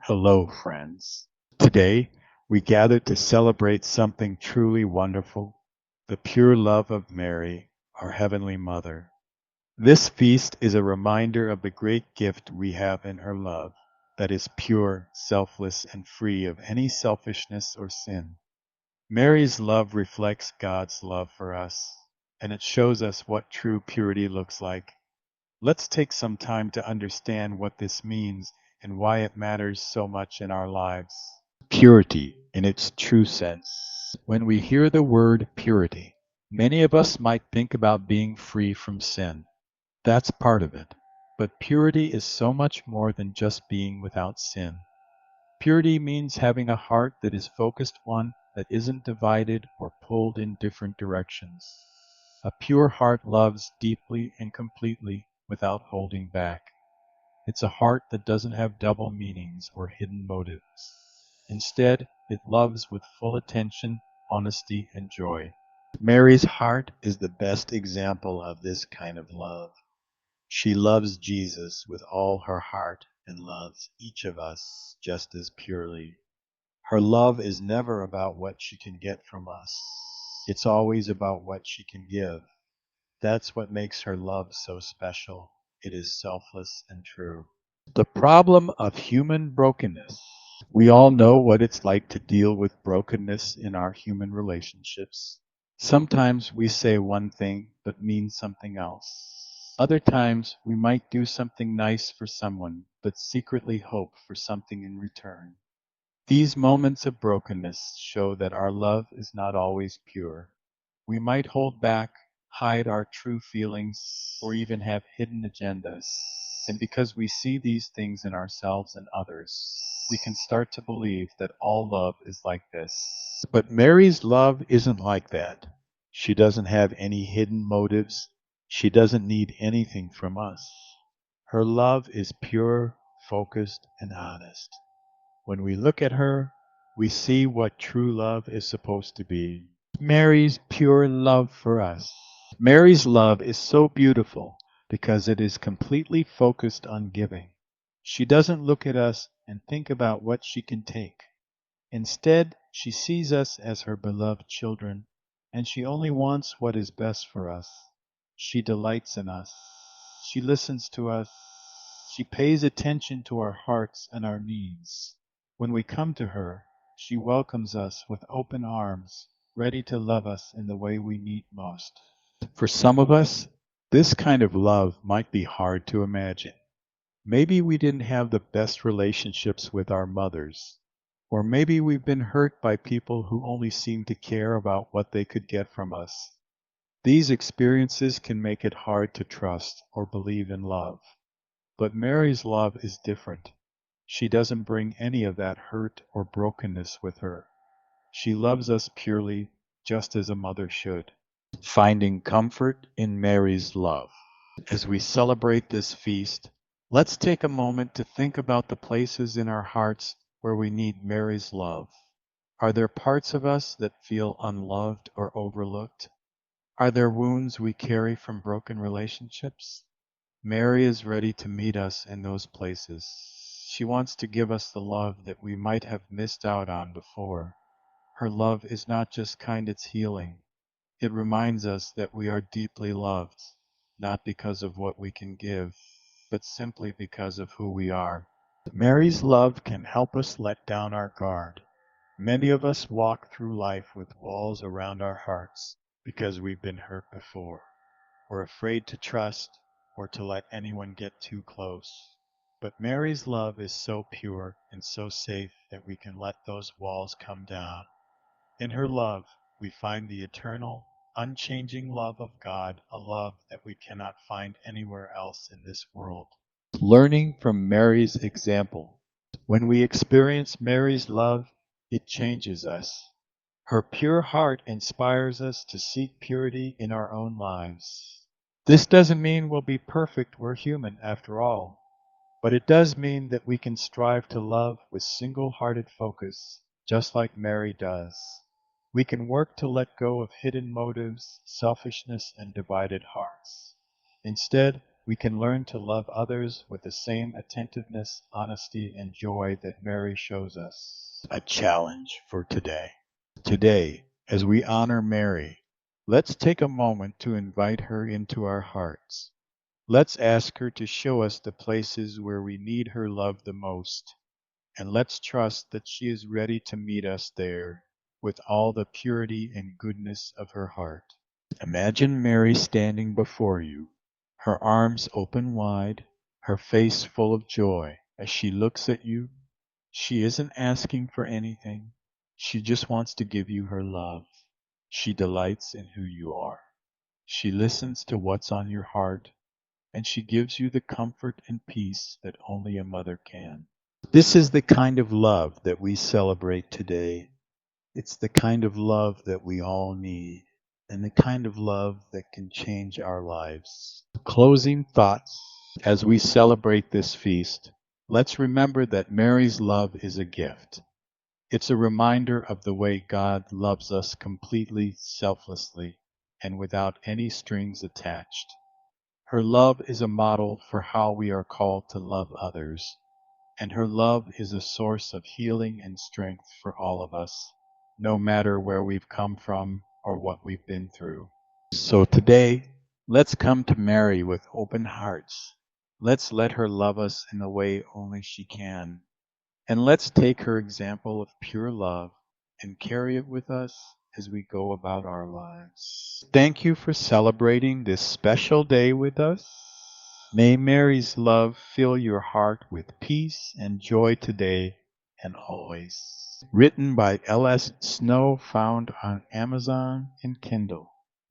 Hello, friends. Today, we gather to celebrate something truly wonderful, the pure love of Mary, our Heavenly Mother. This feast is a reminder of the great gift we have in her love that is pure, selfless, and free of any selfishness or sin. Mary's love reflects God's love for us, and it shows us what true purity looks like. Let's take some time to understand what this means and why it matters so much in our lives. Purity in its true sense. When we hear the word purity, many of us might think about being free from sin. That's part of it. But purity is so much more than just being without sin. Purity means having a heart that is focused one that isn't divided or pulled in different directions. A pure heart loves deeply and completely without holding back. It's a heart that doesn't have double meanings or hidden motives. Instead, it loves with full attention, honesty, and joy. Mary's heart is the best example of this kind of love. She loves Jesus with all her heart and loves each of us just as purely. Her love is never about what she can get from us. It's always about what she can give. That's what makes her love so special. It is selfless and true. The problem of human brokenness. We all know what it's like to deal with brokenness in our human relationships. Sometimes we say one thing but mean something else. Other times we might do something nice for someone but secretly hope for something in return. These moments of brokenness show that our love is not always pure. We might hold back, hide our true feelings, or even have hidden agendas. And because we see these things in ourselves and others, we can start to believe that all love is like this. But Mary's love isn't like that. She doesn't have any hidden motives. She doesn't need anything from us. Her love is pure, focused, and honest. When we look at her, we see what true love is supposed to be. Mary's pure love for us. Mary's love is so beautiful because it is completely focused on giving. She doesn't look at us and think about what she can take. Instead, she sees us as her beloved children, and she only wants what is best for us. She delights in us. She listens to us. She pays attention to our hearts and our needs. When we come to her, she welcomes us with open arms, ready to love us in the way we need most. For some of us, this kind of love might be hard to imagine. Maybe we didn't have the best relationships with our mothers, or maybe we've been hurt by people who only seem to care about what they could get from us. These experiences can make it hard to trust or believe in love. But Mary's love is different. She doesn't bring any of that hurt or brokenness with her. She loves us purely, just as a mother should. Finding comfort in Mary's love. As we celebrate this feast, let's take a moment to think about the places in our hearts where we need Mary's love. Are there parts of us that feel unloved or overlooked? Are there wounds we carry from broken relationships? Mary is ready to meet us in those places. She wants to give us the love that we might have missed out on before. Her love is not just kind, it's healing. It reminds us that we are deeply loved, not because of what we can give, but simply because of who we are. Mary's love can help us let down our guard. Many of us walk through life with walls around our hearts because we've been hurt before. We're afraid to trust or to let anyone get too close. But Mary's love is so pure and so safe that we can let those walls come down. In her love, we find the eternal, unchanging love of God, a love that we cannot find anywhere else in this world. Learning from Mary's example. When we experience Mary's love, it changes us. Her pure heart inspires us to seek purity in our own lives. This doesn't mean we'll be perfect, we're human after all. But it does mean that we can strive to love with single-hearted focus, just like Mary does. We can work to let go of hidden motives, selfishness, and divided hearts. Instead, we can learn to love others with the same attentiveness, honesty, and joy that Mary shows us. A challenge for today. Today, as we honor Mary, let's take a moment to invite her into our hearts. Let's ask her to show us the places where we need her love the most, and let's trust that she is ready to meet us there with all the purity and goodness of her heart. Imagine Mary standing before you, her arms open wide, her face full of joy. As she looks at you, she isn't asking for anything. She just wants to give you her love. She delights in who you are. She listens to what's on your heart, and she gives you the comfort and peace that only a mother can. This is the kind of love that we celebrate today. It's the kind of love that we all need, and the kind of love that can change our lives. Closing thoughts. As we celebrate this feast, let's remember that Mary's love is a gift. It's a reminder of the way God loves us completely, selflessly, and without any strings attached. Her love is a model for how we are called to love others, and her love is a source of healing and strength for all of us, no matter where we've come from or what we've been through. So today, let's come to Mary with open hearts. Let's let her love us in the way only she can. And let's take her example of pure love and carry it with us as we go about our lives. Thank you for celebrating this special day with us. May Mary's love fill your heart with peace and joy today and always. Written by L.S. Snow, found on Amazon and Kindle.